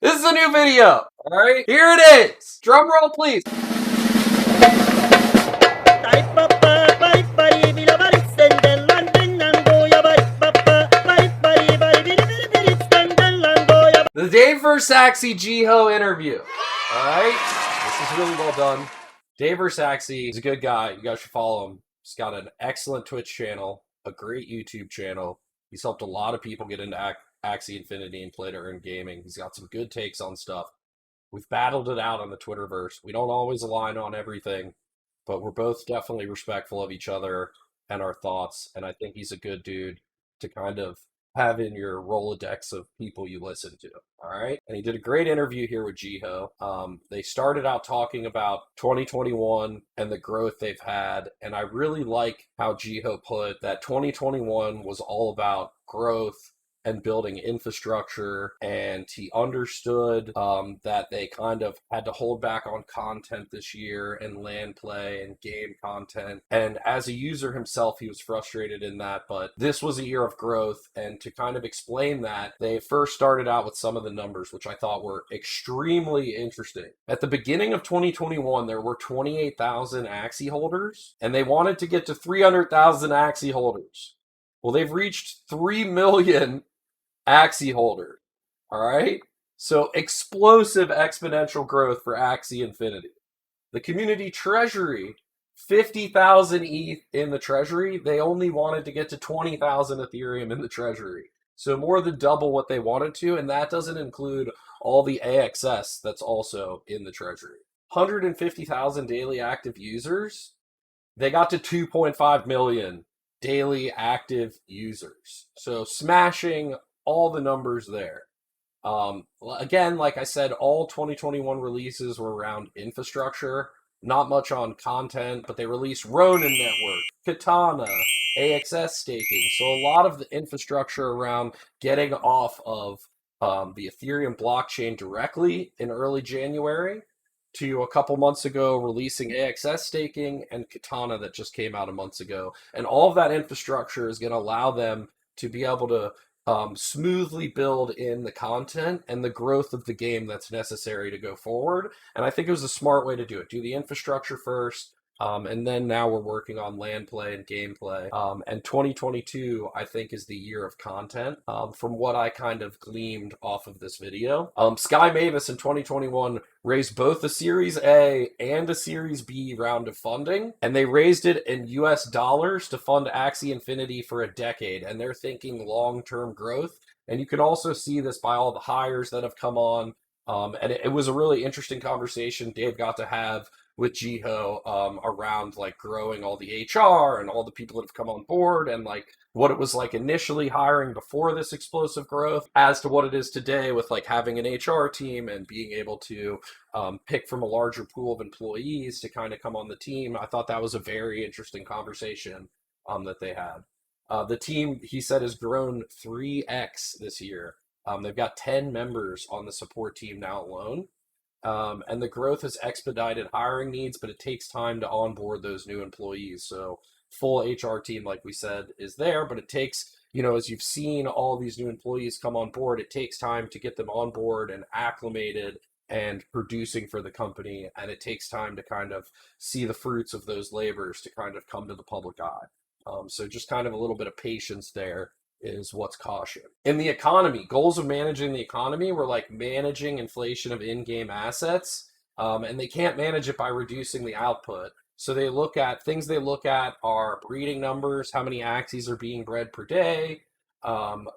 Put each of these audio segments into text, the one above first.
This is a new video. All right, here it is. Drum roll, please. The DAVEvsAXIE Jiho interview. All right, this is really well done. DAVEvsAXIE is a good guy. You guys should follow him. He's got an excellent Twitch channel, a great YouTube channel. He's helped a lot of people get into Axie Infinity and play to earn gaming. He's got some good takes on stuff. We've battled it out on the Twitterverse. We don't always align on everything, but we're both definitely respectful of each other and our thoughts. And I think he's a good dude to kind of have in your Rolodex of people you listen to. All right. And he did a great interview here with Jiho. They started out talking about 2021 and the growth they've had. And I really like how Jiho put that 2021 was all about growth and building infrastructure, and he understood that they kind of had to hold back on content this year and LAN play and game content. And as a user himself, he was frustrated in that, but this was a year of growth. And to kind of explain that, they first started out with some of the numbers, which I thought were extremely interesting. At the beginning of 2021, there were 28,000 Axie holders, and they wanted to get to 300,000 Axie holders. Well, they've reached 3 million Axie holder. All right. So explosive exponential growth for Axie Infinity. The community treasury, 50,000 ETH in the treasury. They only wanted to get to 20,000 Ethereum in the treasury. So more than double what they wanted to. And that doesn't include all the AXS that's also in the treasury. 150,000 daily active users. They got to 2.5 million daily active users. So smashing all the numbers there. Again, like I said, all 2021 releases were around infrastructure, not much on content, but they released Ronin Network, Katana, AXS staking. So a lot of the infrastructure around getting off of the Ethereum blockchain directly in early January to a couple months ago releasing AXS staking and Katana that just came out a month ago. And all of that infrastructure is going to allow them to be able to smoothly build in the content and the growth of the game that's necessary to go forward. And I think it was a smart way to do it. Do the infrastructure first, and then now we're working on LAN play and gameplay. And 2022, I think, is the year of content, from what I kind of gleamed off of this video. Sky Mavis in 2021 raised both a Series A and a Series B round of funding, and they raised it in US dollars to fund Axie Infinity for a decade, and they're thinking long-term growth. And you can also see this by all the hires that have come on. And it was a really interesting conversation Dave got to have with Jiho around like growing all the HR and all the people that have come on board, and like what it was like initially hiring before this explosive growth as to what it is today with like having an HR team and being able to pick from a larger pool of employees to kind of come on the team. I thought that was a very interesting conversation that they had. The team, he said, has grown 3x this year. They've got 10 members on the support team now alone. And the growth has expedited hiring needs, but it takes time to onboard those new employees. So full HR team, like we said, is there, but it takes, as you've seen all these new employees come on board, it takes time to get them on board and acclimated and producing for the company. And it takes time to kind of see the fruits of those labors to kind of come to the public eye. So just kind of a little bit of patience there is what's caution. In the economy, goals of managing the economy were like managing inflation of in-game assets, and they can't manage it by reducing the output. So they look at are breeding numbers, how many Axies are being bred per day,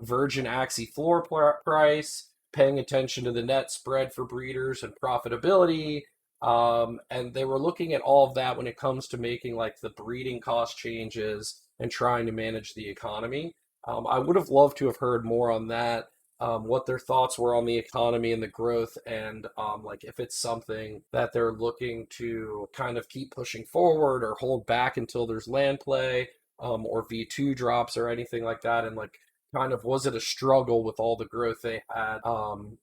virgin Axie floor price, paying attention to the net spread for breeders and profitability. And they were looking at all of that when it comes to making like the breeding cost changes and trying to manage the economy. I would have loved to have heard more on that, what their thoughts were on the economy and the growth, and like if it's something that they're looking to kind of keep pushing forward or hold back until there's LAN play or V2 drops or anything like that. And like kind of was it a struggle with all the growth they had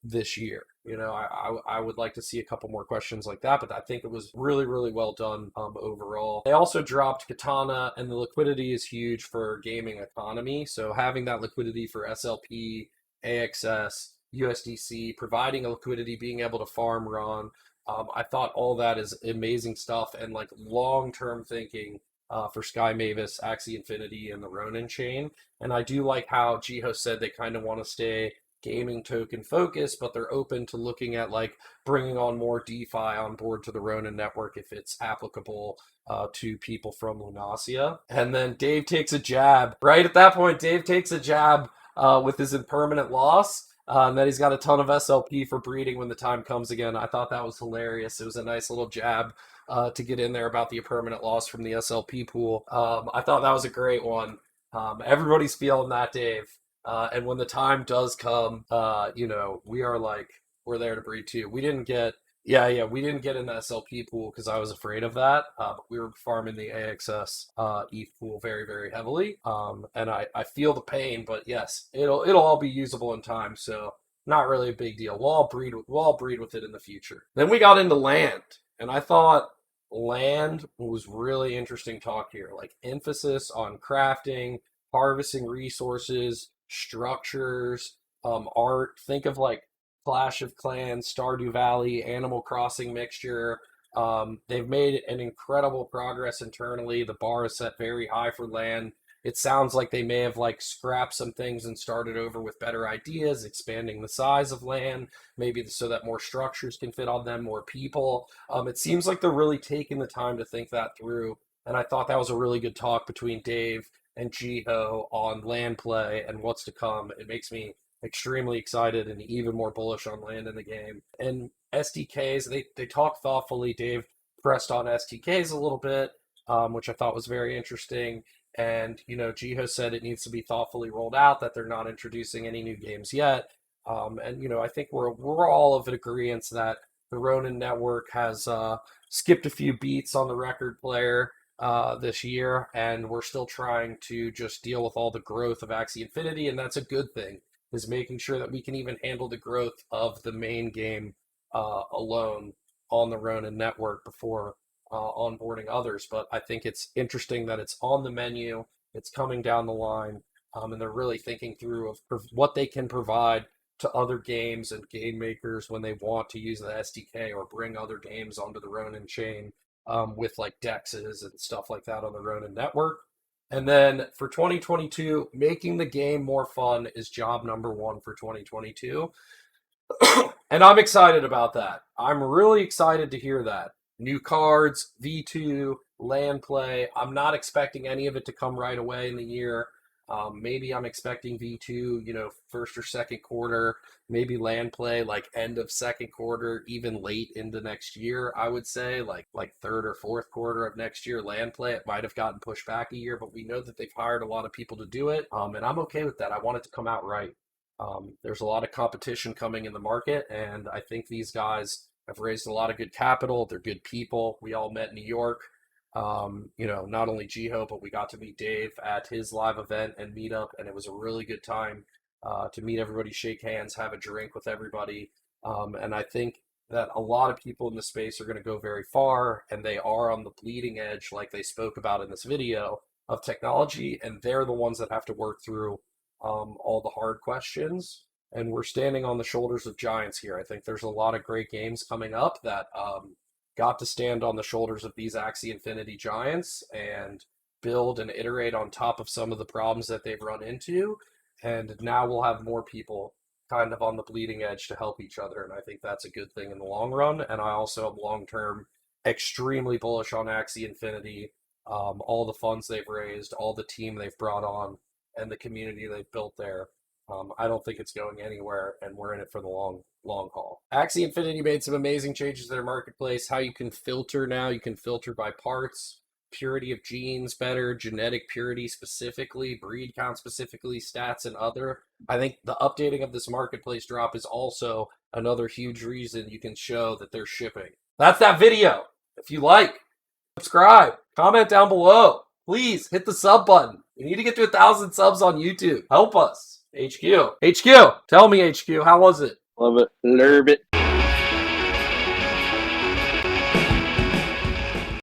this year? I would like to see a couple more questions like that, but I think it was really, really well done overall. They also dropped Katana, and the liquidity is huge for gaming economy. So having that liquidity for SLP, AXS, USDC, providing a liquidity, being able to farm run. I thought all that is amazing stuff and like long-term thinking for Sky Mavis, Axie Infinity, and the Ronin chain. And I do like how Jihoz said they kind of want to stay gaming token focused, but they're open to looking at like bringing on more DeFi on board to the Ronin network if it's applicable to people from Lunasia. And then Dave takes a jab. Right at that point, Dave takes a jab with his impermanent loss. And then he's got a ton of SLP for breeding when the time comes again. I thought that was hilarious. It was a nice little jab to get in there about the impermanent loss from the SLP pool. I thought that was a great one. Everybody's feeling that, Dave. And when the time does come, you know, we're there to breed too. We didn't get, we didn't get in the SLP pool because I was afraid of that. But we were farming the AXS ETH pool very, very heavily. And I feel the pain, but yes, it'll all be usable in time. So not really a big deal. We'll all breed with it in the future. Then we got into land, and I thought land was really interesting talk here. Like emphasis on crafting, harvesting resources, structures, art. Think of like Clash of Clans, Stardew Valley, Animal Crossing mixture. They've made an incredible progress internally. The bar is set very high for land. It sounds like they may have like scrapped some things and started over with better ideas, expanding the size of land, maybe so that more structures can fit on them, more people. It seems like they're really taking the time to think that through. And I thought that was a really good talk between Dave and Jiho on land play and what's to come. It makes me extremely excited and even more bullish on land in the game. And SDKs, they talk thoughtfully. Dave pressed on SDKs a little bit, which I thought was very interesting. And, you know, Jiho said it needs to be thoughtfully rolled out, that they're not introducing any new games yet. And, you know, I think we're all of an agreement that the Ronin network has skipped a few beats on the record player this year, and we're still trying to just deal with all the growth of Axie Infinity, and that's a good thing, is making sure that we can even handle the growth of the main game alone on the Ronin network before onboarding others. But I think it's interesting that it's on the menu, it's coming down the line, and they're really thinking through of what they can provide to other games and game makers when they want to use the SDK or bring other games onto the Ronin chain with like dexes and stuff like that on the Ronin network. And then for 2022, making the game more fun is job number one for 2022. And I'm excited about that. I'm really excited to hear that. New cards, V2, land play. I'm not expecting any of it to come right away in the year. Maybe I'm expecting V2, you know, first or second quarter, maybe land play like end of second quarter, even late into next year. I would say like third or fourth quarter of next year, land play. It might have gotten pushed back a year, but we know that they've hired a lot of people to do it. And I'm okay with that. I want it to come out right. There's a lot of competition coming in the market, and I think these guys have raised a lot of good capital. They're good people. We all met in New York. You know, not only Jiho, but we got to meet Dave at his live event and meetup, and it was a really good time to meet everybody, shake hands, have a drink with everybody. And I think that a lot of people in the space are going to go very far, and they are on the bleeding edge, like they spoke about in this video, of technology, and they're the ones that have to work through all the hard questions. And we're standing on the shoulders of giants here. I think there's a lot of great games coming up that got to stand on the shoulders of these Axie Infinity giants and build and iterate on top of some of the problems that they've run into. And now we'll have more people kind of on the bleeding edge to help each other. And I think that's a good thing in the long run. And I also am long-term extremely bullish on Axie Infinity, all the funds they've raised, all the team they've brought on, and the community they've built there. I don't think it's going anywhere, and we're in it for the long haul. Axie Infinity made some amazing changes to their marketplace. How you can filter now, you can filter by parts, purity of genes better, genetic purity specifically, breed count specifically, stats and other. I think the updating of this marketplace drop is also another huge reason you can show that they're shipping. That's that video. If you like, subscribe, comment down below. Please hit the sub button. We need to get to 1,000 subs on YouTube. Help us. HQ. Tell me, HQ, how was it? Love it. Lurb it.